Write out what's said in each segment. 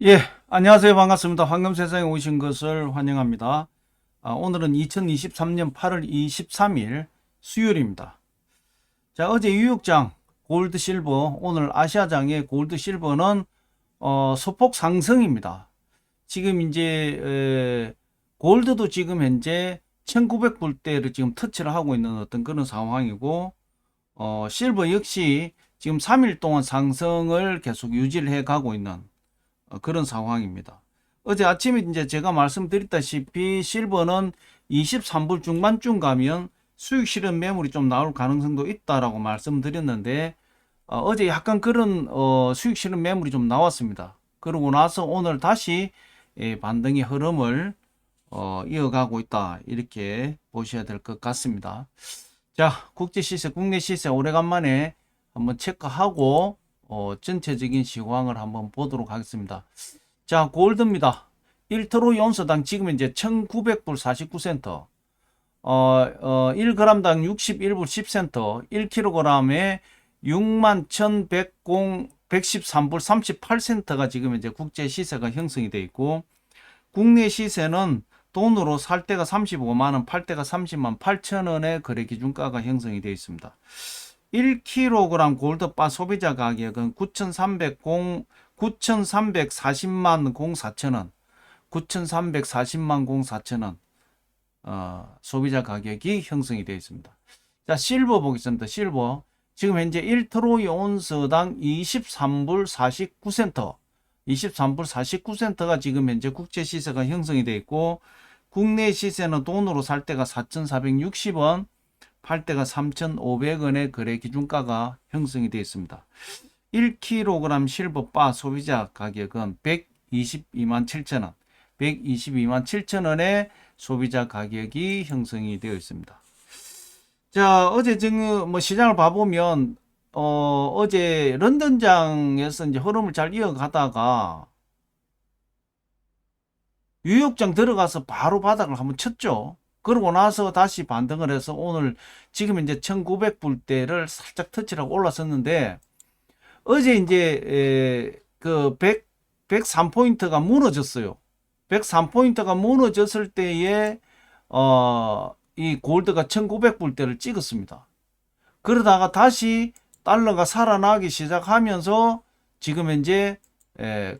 예, 안녕하세요. 반갑습니다. 황금세상에 오신 것을 환영합니다. 오늘은 2023년 8월 23일 수요일입니다. 자, 어제 뉴욕장 골드 실버, 오늘 아시아장의 골드 실버는 소폭 상승입니다. 지금 이제 골드도 지금 현재 1900불대를 지금 터치를 하고 있는 어떤 그런 상황이고, 실버 역시 지금 3일 동안 상승을 계속 유지를 해 가고 있는 그런 상황입니다. 어제 아침에 이제 제가 말씀드렸다시피 실버는 23불 중반쯤 가면 수익 실현 매물이 좀 나올 가능성도 있다라고 말씀드렸는데 어제 약간 그런 수익 실현 매물이 좀 나왔습니다. 그러고 나서 오늘 다시 반등의 흐름을 이어가고 있다 이렇게 보셔야 될 것 같습니다. 자, 국제 시세, 국내 시세 오래간만에 한번 체크하고 전체적인 시황을 한번 보도록 하겠습니다. 자, 골드입니다. 1트로이 온스당 지금 이제 1900불 49센트, 1g당 61불 10센트, 1kg에 61,113불 38센트가 지금 이제 국제 시세가 형성이 되어 있고, 국내 시세는 돈으로 살 때가 35만원, 팔 때가 30만 8천원의 거래 기준가가 형성이 되어 있습니다. 1kg 골드바 소비자 가격은 9,340만 04천원, 9,340만 04천원 소비자 가격이 형성이 되어 있습니다. 자, 실버 보겠습니다. 실버 지금 현재 1트로이 온스당 23불 49센트, 23불 49센트가 지금 현재 국제 시세가 형성이 되어 있고, 국내 시세는 돈으로 살 때가 4,460원, 팔 때가 3,500원의 거래 기준가가 형성이 되어 있습니다. 1kg 실버바 소비자 가격은 122만 7천원, 122만 7천원의 소비자 가격이 형성이 되어 있습니다. 자, 어제 지금 뭐 시장을 봐보면 어제 런던장에서 이제 흐름을 잘 이어가다가 뉴욕장 들어가서 바로 바닥을 한번 쳤죠. 그러고 나서 다시 반등을 해서 오늘 지금 이제 1900불대를 살짝 터치를 하고 올랐었는데, 어제 이제 그 103포인트가 무너졌어요. 103포인트가 무너졌을 때에 이 골드가 1900불대를 찍었습니다. 그러다가 다시 달러가 살아나기 시작하면서 지금 현재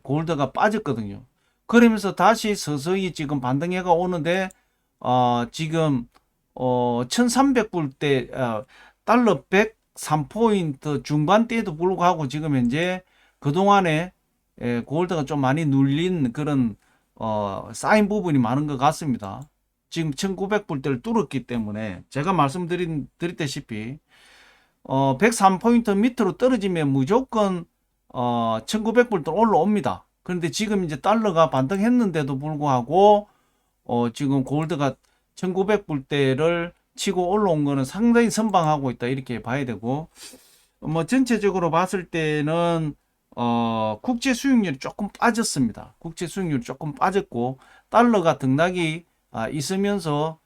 골드가 빠졌거든요. 그러면서 다시 서서히 지금 반등해가 오는데 지금 1300불대 달러 103포인트 중반대에도 불구하고 지금 현재 그동안에 골드가 좀 많이 눌린 그런 쌓인 부분이 많은 것 같습니다. 지금 1900불대를 뚫었기 때문에 제가 말씀드렸다시피 103포인트 밑으로 떨어지면 무조건 1900불대 올라옵니다. 그런데 지금 이제 달러가 반등했는데도 불구하고 지금 골드가 1900불대를 치고 올라온 거는 상당히 선방하고 있다 이렇게 봐야 되고, 뭐 전체적으로 봤을 때는 국제 수익률이 조금 빠졌습니다. 국제 수익률이 조금 빠졌고 달러가 등락이 있으면서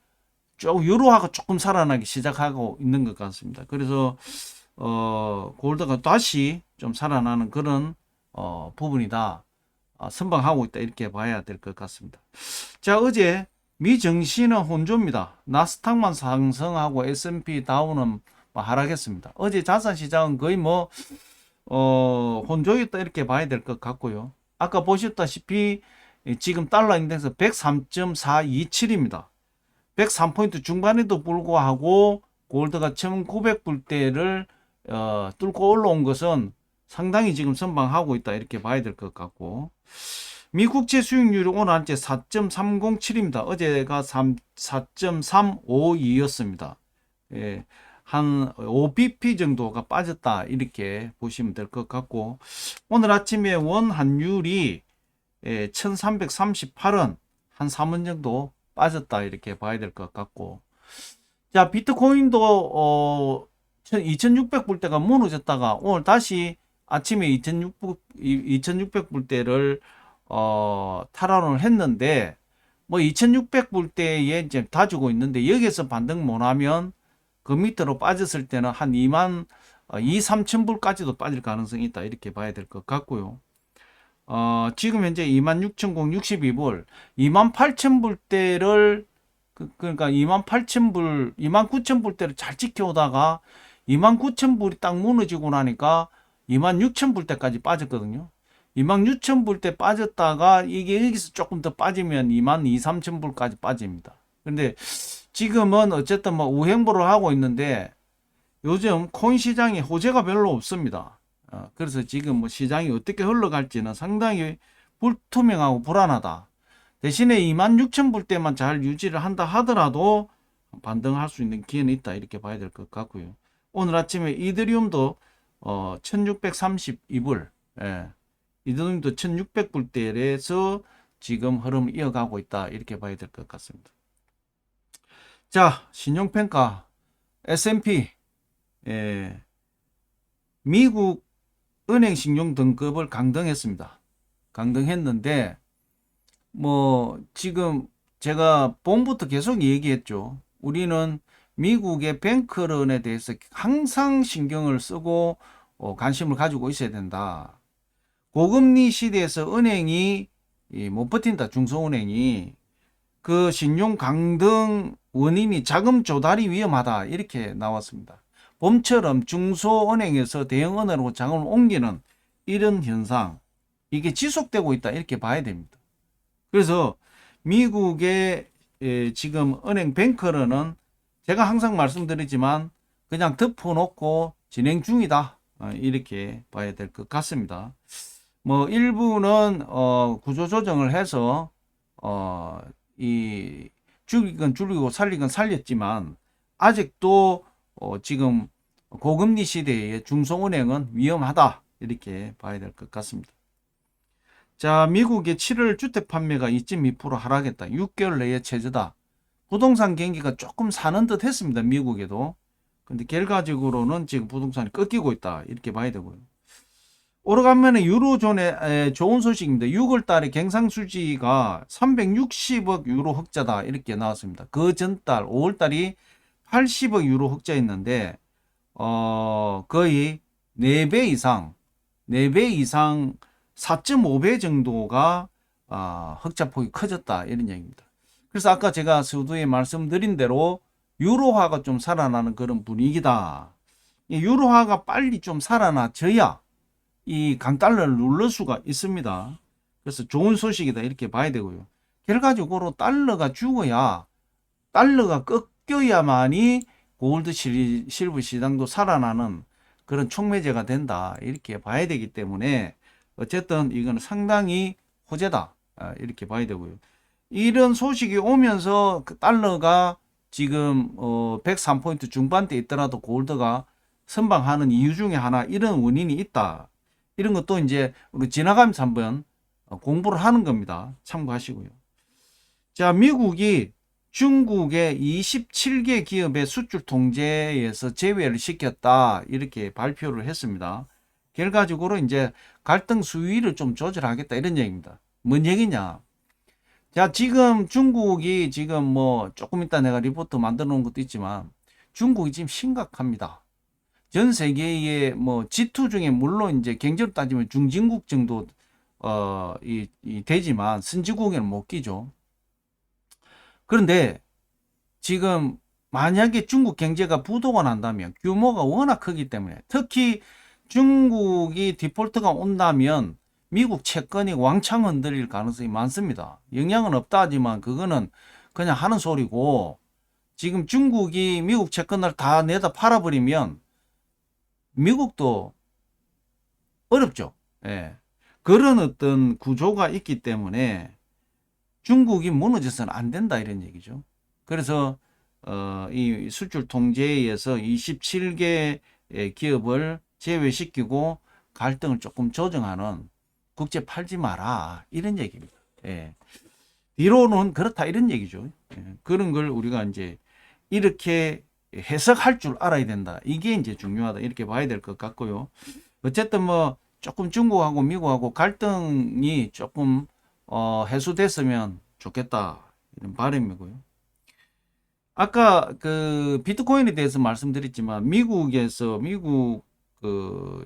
좀 유로화가 조금 살아나기 시작하고 있는 것 같습니다. 그래서 골드가 다시 좀 살아나는 그런 부분이다. 선방하고 있다 이렇게 봐야 될 것 같습니다. 자, 어제 미 증시는 혼조입니다. 나스닥만 상승하고 S&P 다우는 하락했습니다. 어제 자산시장은 거의 뭐 혼조였다 이렇게 봐야 될 것 같고요. 아까 보셨다시피 지금 달러 인덱스 103.427입니다. 103포인트 중반에도 불구하고 골드가 1900불대를 뚫고 올라온 것은 상당히 지금 선방하고 있다 이렇게 봐야 될 것 같고, 미국채 수익률이 오늘 한째 4.307입니다. 어제가 4.352였습니다. 예, 한 5bp 정도가 빠졌다 이렇게 보시면 될 것 같고, 오늘 아침에 원 환율이 1338원 한 3원 정도 빠졌다 이렇게 봐야 될 것 같고, 자, 비트코인도 2600불대가 무너졌다가 오늘 다시 아침에 2600불대를 탈환을 했는데, 뭐 2600불대에 이제 다지고 있는데 여기서 반등 못하면 그 밑으로 빠졌을 때는 한 2만 2, 3천 불까지도 빠질 가능성이 있다 이렇게 봐야 될 것 같고요. 지금 현재 26,062불, 28,000불대를 그러니까 28,000불, 29,000불대를 잘 지켜오다가 29,000불이 딱 무너지고 나니까 26,000불대까지 빠졌거든요. 26,000불대 빠졌다가 이게 여기서 조금 더 빠지면 23,000불까지 빠집니다. 근데 지금은 어쨌든 뭐 우행보를 하고 있는데 요즘 코인 시장에 호재가 별로 없습니다. 그래서 지금 뭐 시장이 어떻게 흘러갈지는 상당히 불투명하고 불안하다. 대신에 26,000불대만 잘 유지를 한다 하더라도 반등할 수 있는 기회는 있다, 이렇게 봐야 될 것 같고요. 오늘 아침에 이더리움도 1632불, 이더리움도 1600불대에서 지금 흐름을 이어가고 있다, 이렇게 봐야 될 것 같습니다. 자, 신용평가 S&P, 미국 은행 신용 등급을 강등했습니다. 강등했는데 뭐 지금 제가 봄부터 계속 얘기했죠. 우리는 미국의 뱅크런에 대해서 항상 신경을 쓰고 관심을 가지고 있어야 된다. 고금리 시대에서 은행이 못 버틴다. 중소은행이 그 신용 강등 원인이 자금 조달이 위험하다, 이렇게 나왔습니다. 봄처럼 중소은행에서 대형은행으로 자금을 옮기는 이런 현상, 이게 지속되고 있다, 이렇게 봐야 됩니다. 그래서 미국의 지금 은행 뱅커런은 제가 항상 말씀드리지만 그냥 덮어놓고 진행 중이다, 이렇게 봐야 될 것 같습니다. 뭐 일부는 구조조정을 해서 이 줄이건 줄이고 살리건 살렸지만 아직도 지금 고금리 시대에 중소은행은 위험하다, 이렇게 봐야 될 것 같습니다. 자, 미국의 7월 주택 판매가 2.2% 하락했다. 6개월 내에 최저다. 부동산 경기가 조금 사는 듯 했습니다, 미국에도. 근데 결과적으로는 지금 부동산이 꺾이고 있다, 이렇게 봐야 되고요. 오르간만에 유로존의 좋은 소식입니다. 6월 달에 경상수지가 360억 유로 흑자다, 이렇게 나왔습니다. 그 전달 5월 달이 80억 유로 흑자였는데 거의 4배 이상 4.5배 정도가 흑자폭이 커졌다, 이런 얘기입니다. 그래서 아까 제가 서두에 말씀드린 대로 유로화가 좀 살아나는 그런 분위기다. 유로화가 빨리 좀 살아나져야 이 강달러를 누를 수가 있습니다. 그래서 좋은 소식이다, 이렇게 봐야 되고요. 결과적으로 달러가 죽어야, 달러가 꺾여야만이 골드 실버 시장도 살아나는 그런 촉매제가 된다, 이렇게 봐야 되기 때문에 어쨌든 이건 상당히 호재다, 이렇게 봐야 되고요. 이런 소식이 오면서 그 달러가 지금 103포인트 중반대 있더라도 골드가 선방하는 이유 중에 하나, 이런 원인이 있다. 이런 것도 이제 우리 지나가면서 한번 공부를 하는 겁니다. 참고하시고요. 자, 미국이 중국의 27개 기업의 수출 통제에서 제외를 시켰다, 이렇게 발표를 했습니다. 결과적으로 이제 갈등 수위를 좀 조절하겠다, 이런 얘기입니다. 뭔 얘기냐? 자, 지금 중국이 지금 뭐 조금 이따 내가 리포트 만들어 놓은 것도 있지만 중국이 지금 심각합니다. 전 세계의 뭐 G2 중에 물론 이제 경제로 따지면 중진국 정도 되지만 선진국에는 못 끼죠. 그런데 지금 만약에 중국 경제가 부도가 난다면 규모가 워낙 크기 때문에, 특히 중국이 디폴트가 온다면 미국 채권이 왕창 흔들릴 가능성이 많습니다. 영향은 없다 하지만 그거는 그냥 하는 소리고, 지금 중국이 미국 채권을 다 내다 팔아버리면 미국도 어렵죠. 예. 그런 어떤 구조가 있기 때문에 중국이 무너져서는 안 된다, 이런 얘기죠. 그래서 이 수출 통제에서 27개 기업을 제외시키고 갈등을 조금 조정하는, 국제 팔지 마라, 이런 얘기입니다. 예. 뒤로는 그렇다, 이런 얘기죠. 예. 그런 걸 우리가 이제 이렇게 해석할 줄 알아야 된다. 이게 이제 중요하다, 이렇게 봐야 될 것 같고요. 어쨌든 뭐 조금 중국하고 미국하고 갈등이 조금 해소됐으면 좋겠다, 이런 바람이고요. 아까 그 비트코인에 대해서 말씀드렸지만 미국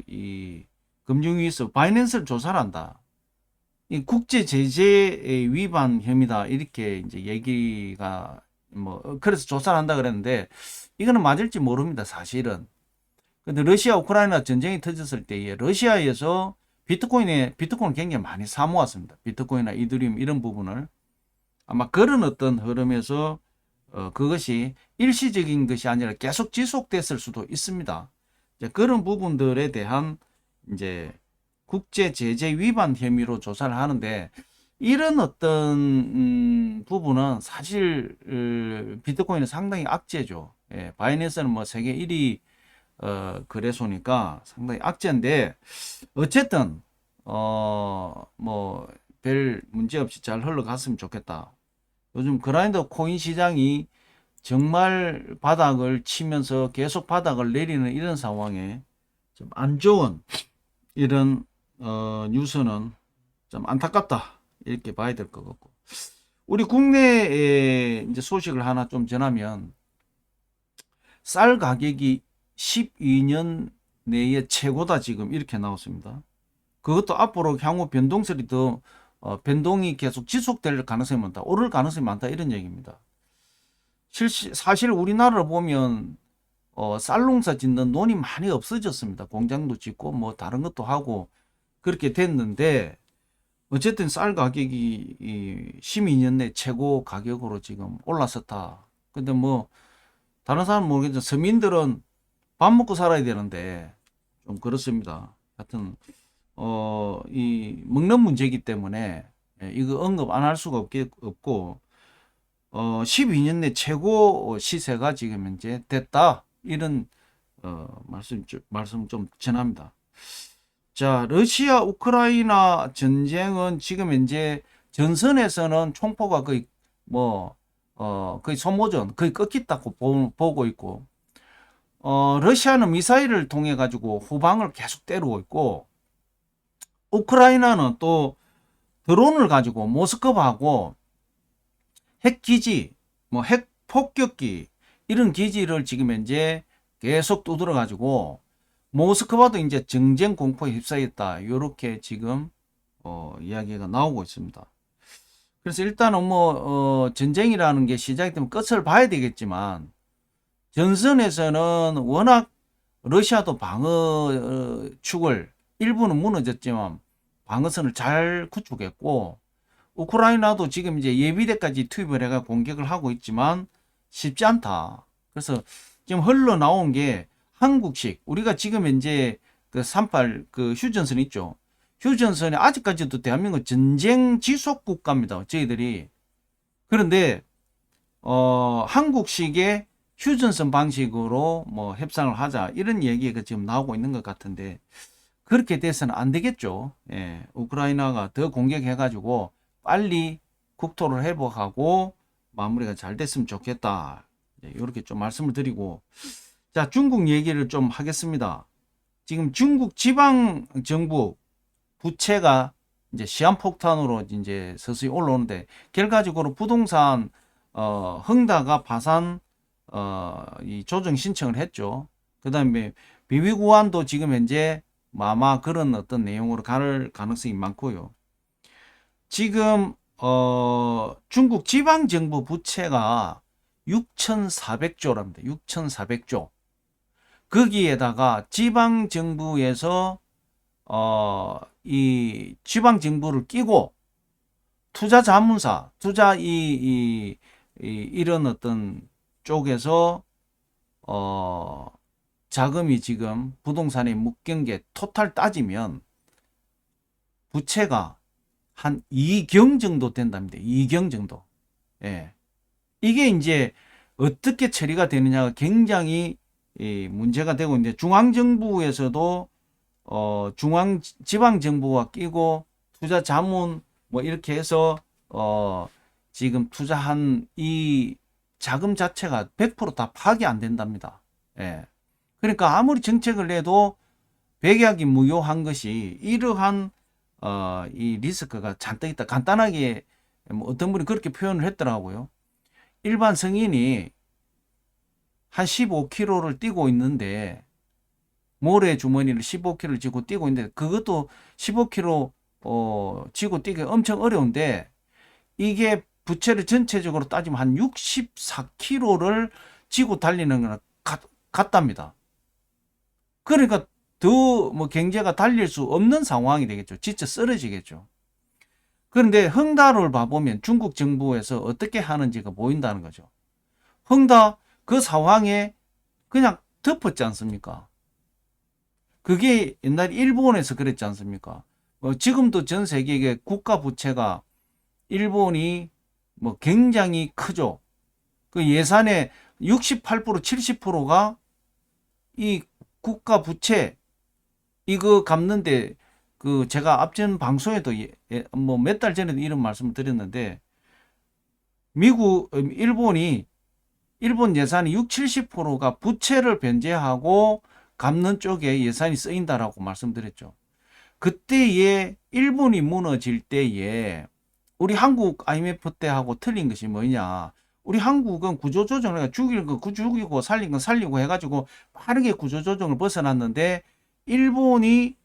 이 금융위에서 바이낸스를 조사를 한다. 이 국제 제재 위반 혐의다 이렇게 이제 얘기가 뭐 그래서 조사를 한다 그랬는데 이거는 맞을지 모릅니다 사실은. 근데 러시아 우크라이나 전쟁이 터졌을 때에 러시아에서 비트코인을 굉장히 많이 사모았습니다. 비트코인이나 이더리움 이런 부분을 아마 그런 어떤 흐름에서 그것이 일시적인 것이 아니라 계속 지속됐을 수도 있습니다. 이제 그런 부분들에 대한 이제 국제 제재 위반 혐의로 조사를 하는데 이런 어떤 부분은 사실 비트코인은 상당히 악재죠. 예, 바이낸스는 뭐 세계 1위 거래소니까 상당히 악재인데 어쨌든 뭐 별 문제 없이 잘 흘러갔으면 좋겠다. 요즘 그라인더 코인 시장이 정말 바닥을 치면서 계속 바닥을 내리는 이런 상황에 좀 안 좋은 이런 뉴스는 좀 안타깝다 이렇게 봐야 될 것 같고 우리 국내에 이제 소식을 하나 좀 전하면 쌀 가격이 12년 내에 최고다 지금 이렇게 나왔습니다. 그것도 앞으로 향후 변동설이 더 변동이 계속 지속될 가능성이 많다. 오를 가능성이 많다 이런 얘기입니다. 사실 우리나라를 보면 쌀 농사 짓는 논이 많이 없어졌습니다. 공장도 짓고 뭐 다른 것도 하고 그렇게 됐는데 어쨌든 쌀 가격이 12년 내 최고 가격으로 지금 올랐었다. 근데 뭐 다른 사람은 모르겠지만 서민들은 밥 먹고 살아야 되는데 좀 그렇습니다. 하여튼 이 먹는 문제이기 때문에 이거 언급 안 할 수가 없고 12년 내 최고 시세가 지금 현재 됐다. 이런 말씀 좀 전합니다. 자, 러시아 우크라이나 전쟁은 지금 현재 전선에서는 총포가 거의 거의 소모전 거의 꺾였다고 보고 있고 러시아는 미사일을 통해 가지고 후방을 계속 때리고 있고 우크라이나는 또 드론을 가지고 모스크바하고 핵기지, 뭐 핵폭격기 이런 기지를 지금 현재 계속 두드려 가지고 모스크바도 이제 정전 공포에 휩싸였다. 이렇게 지금 이야기가 나오고 있습니다. 그래서 일단은 전쟁이라는 게 시작이 되면 끝을 봐야 되겠지만 전선에서는 워낙 러시아도 방어 축을 일부는 무너졌지만 방어선을 잘 구축했고 우크라이나도 지금 이제 예비대까지 투입을 해가 공격을 하고 있지만 쉽지 않다. 그래서 지금 흘러나온 게 한국식 우리가 지금 현재 그 38 그 휴전선 있죠. 휴전선이 아직까지도 대한민국 전쟁 지속 국가입니다. 저희들이. 그런데 한국식의 휴전선 방식으로 뭐 협상을 하자 이런 얘기가 지금 나오고 있는 것 같은데 그렇게 돼서는 안 되겠죠. 예, 우크라이나가 더 공격해가지고 빨리 국토를 회복하고 마무리가 잘 됐으면 좋겠다. 이렇게 좀 말씀을 드리고 자 중국 얘기를 좀 하겠습니다. 지금 중국 지방 정부 부채가 이제 시한폭탄으로 이제 서서히 올라오는데 결과적으로 부동산 흥다가 파산 이 조정 신청을 했죠. 그 다음에 비위구안도 지금 현재 아마 그런 어떤 내용으로 갈 가능성이 많고요. 지금 중국 지방정부 부채가 6,400조랍니다. 6,400조. 거기에다가 지방정부에서 이 지방정부를 끼고 투자자문사, 이런 어떤 쪽에서 자금이 지금 부동산에 묶인 게 토탈 따지면 부채가 한 2경 정도 된답니다. 2경 정도. 예. 이게 이제 어떻게 처리가 되느냐가 굉장히 문제가 되고 있는데 중앙정부에서도 지방정부와 끼고 투자 자문 뭐 이렇게 해서 지금 투자한 이 자금 자체가 100%다 파악이 안 된답니다. 예. 그러니까 아무리 정책을 내도 백약이 무효한 것이 이러한 이 리스크가 잔뜩 있다. 간단하게 뭐 어떤 분이 그렇게 표현을 했더라고요. 일반 성인이 한 15kg를 뛰고 있는데 모래 주머니를 15kg를 쥐고 뛰고 있는데 그것도 15kg 지고 뛰기 엄청 어려운데 이게 부채를 전체적으로 따지면 한 64kg를 지고 달리는 거는 같답니다. 그러니까 더 뭐 경제가 달릴 수 없는 상황이 되겠죠. 진짜 쓰러지겠죠. 그런데 흥다를 봐보면 중국 정부에서 어떻게 하는지가 보인다는 거죠. 흥다 그 상황에 그냥 덮었지 않습니까? 그게 옛날 일본에서 그랬지 않습니까? 지금도 전 세계의 국가 부채가 일본이 뭐 굉장히 크죠. 그 예산의 68% 70%가 이 국가 부채 이거 갚는데 그 제가 앞전 방송에도 뭐 몇 달 전에도 이런 말씀을 드렸는데 일본 예산이 6, 70%가 부채를 변제하고 갚는 쪽에 예산이 쓰인다라고 말씀드렸죠. 그때에 일본이 무너질 때에 우리 한국 IMF 때하고 틀린 것이 뭐냐? 우리 한국은 구조조정을 죽일 거 죽이고 살린 건 살리고 해가지고 빠르게 구조조정을 벗어났는데 일본이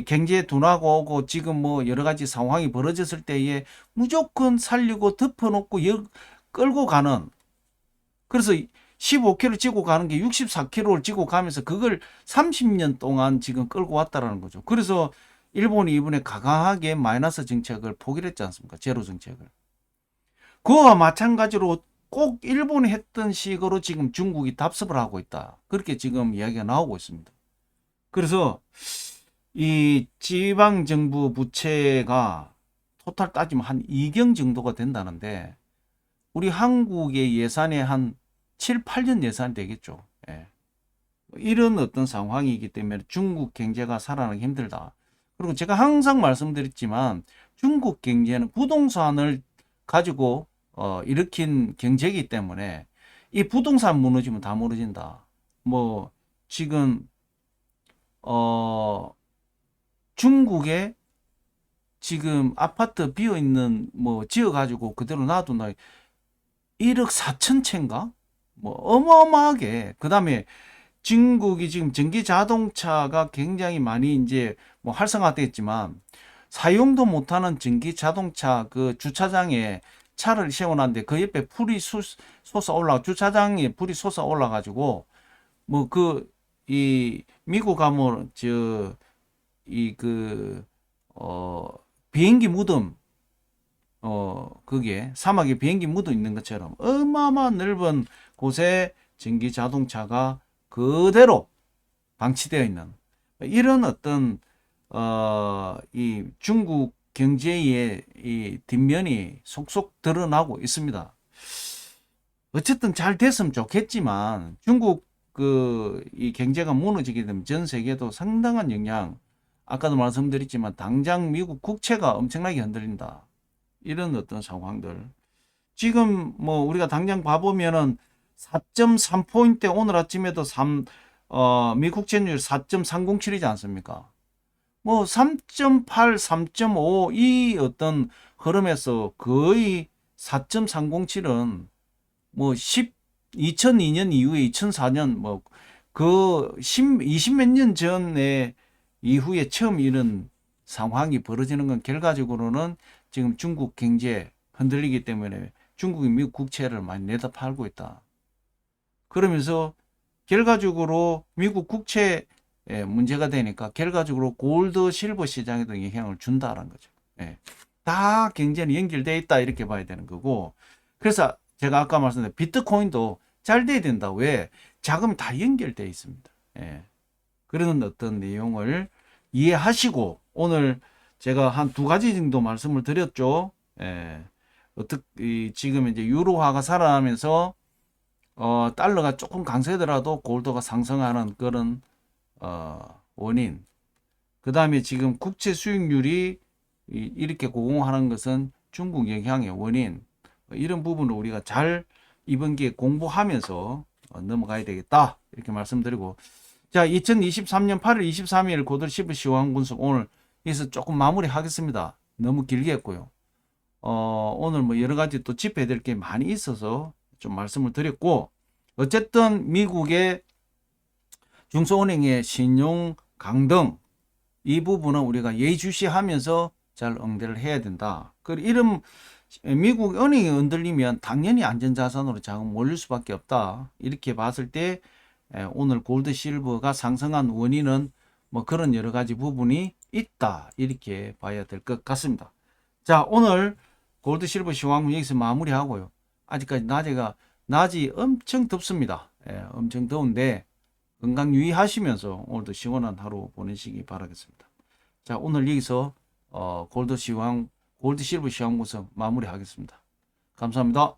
경제 둔화가 오고 지금 뭐 여러 가지 상황이 벌어졌을 때에 무조건 살리고 덮어놓고 끌고 가는 그래서 15kg 지고 가는 게 64kg를 지고 가면서 그걸 30년 동안 지금 끌고 왔다라는 거죠. 그래서 일본이 이번에 강하게 마이너스 정책을 포기를 했지 않습니까? 제로 정책을. 그와 마찬가지로 꼭 일본이 했던 식으로 지금 중국이 답습을 하고 있다. 그렇게 지금 이야기가 나오고 있습니다. 그래서 이 지방정부 부채가 토탈 따지면 한 2경 정도가 된다는데 우리 한국의 예산의 한 7, 8년 예산이 되겠죠. 예. 이런 어떤 상황이기 때문에 중국 경제가 살아나기 힘들다. 그리고 제가 항상 말씀드렸지만 중국 경제는 부동산을 가지고 일으킨 경제이기 때문에 이 부동산 무너지면 다 무너진다. 뭐 지금 중국에 지금 아파트 비어 있는 뭐 지어 가지고 그대로 놔둔다. 1억 4천 채인가? 뭐 어마어마하게. 그다음에 중국이 지금 전기 자동차가 굉장히 많이 이제 뭐 활성화됐지만 사용도 못하는 전기 자동차 그 주차장에 차를 세워놨는데 그 옆에 불이 솟아 올라 주차장에 불이 솟아 올라 가지고 뭐 그 이 미국 가면 비행기 무덤 그게 사막에 비행기 묻어 있는 것처럼 어마어마한 넓은 곳에 전기 자동차가 그대로 방치되어 있는 이런 어떤 이 중국 경제의 이 뒷면이 속속 드러나고 있습니다. 어쨌든 잘 됐으면 좋겠지만 중국 이 경제가 무너지게 되면 전 세계도 상당한 영향 아까도 말씀드렸지만 당장 미국 국채가 엄청나게 흔들린다. 이런 어떤 상황들. 지금 뭐 우리가 당장 봐보면은 4.3포인트 오늘 아침에도 미국 채무율 4.307이지 않습니까? 뭐 3.8, 3.5 이 어떤 흐름에서 거의 4.307은 뭐 2002년 이후에 2004년 뭐 그 20몇 년 전에 이후에 처음 이런 상황이 벌어지는 건 결과적으로는 지금 중국 경제 흔들리기 때문에 중국이 미국 국채를 많이 내다 팔고 있다. 그러면서 결과적으로 미국 국채 문제가 되니까 결과적으로 골드 실버 시장에도 영향을 준다는 거죠. 예. 다 경제는 연결되어 있다 이렇게 봐야 되는 거고 그래서 제가 아까 말씀드린 비트코인도 잘 돼야 된다. 왜? 자금이 다 연결되어 있습니다. 예. 그런 어떤 내용을 이해하시고 오늘 제가 한 두 가지 정도 말씀을 드렸죠. 예. 지금 이제 유로화가 살아나면서 달러가 조금 강세더라도 골드가 상승하는 그런 원인. 그 다음에 지금 국채 수익률이 이렇게 고공하는 것은 중국 영향의 원인. 이런 부분을 우리가 잘 이번 기회에 공부하면서 넘어가야 되겠다. 이렇게 말씀드리고. 자, 2023년 8월 23일 고들 10일 시황 분석 오늘 여기서 조금 마무리 하겠습니다. 너무 길게 했고요. 오늘 뭐 여러 가지 또 짚어야 될 게 많이 있어서 좀 말씀을 드렸고, 어쨌든 미국의 중소은행의 신용 강등, 이 부분은 우리가 예의주시하면서 잘 응대를 해야 된다. 그리고 이런 미국 은행이 흔들리면 당연히 안전자산으로 자금 몰릴 수밖에 없다. 이렇게 봤을 때 오늘 골드 실버가 상승한 원인은 뭐 그런 여러 가지 부분이 있다. 이렇게 봐야 될 것 같습니다. 자, 오늘 골드 실버 시황은 여기서 마무리하고요. 아직까지 낮이 엄청 덥습니다. 엄청 더운데 건강 유의하시면서 오늘도 시원한 하루 보내시기 바라겠습니다. 자, 오늘 여기서 골드 실버 시황 분석 마무리하겠습니다. 감사합니다.